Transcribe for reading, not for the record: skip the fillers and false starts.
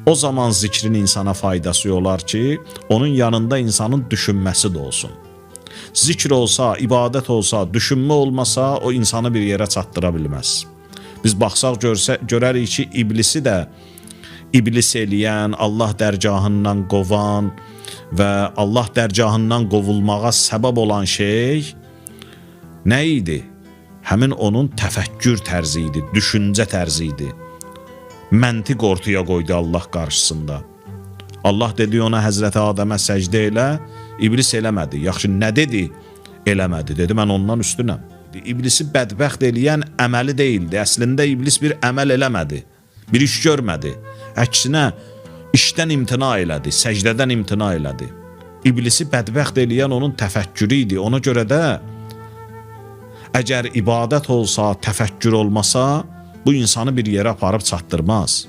O zaman zikrin insana faydası olar ki, onun yanında insanın düşünməsi də olsun. Zikr olsa, ibadət olsa, düşünmə olmasa, o insanı bir yerə çatdıra bilməz. Biz baxsaq görərik ki, iblisi də iblis eləyən, Allah dərgahından qovan və Allah dərgahından qovulmağa səbəb olan şey nə idi? Həmin onun təfəkkür tərzi idi, düşüncə tərzi idi. Məntiq ortaya qoydu Allah qarşısında. Allah dedi ona Həzrəti Adəmə səcdə elə, iblis eləmədi. Yaxşı, nə dedi? Eləmədi. Dedi, mən ondan üstünəm. İblisi bədbəxt eləyən əməli deyildi. Əslində iblis bir əməl eləmədi. Bir iş görmədi. Əksinə, işdən imtina elədi, səcdədən imtina elədi. İblisi bədbəxt eləyən onun təfəkkürü idi. Ona görə də, əgər ibadət olsa, təfəkkür olmasa, bu insanı bir yerə aparıb çatdırmaz.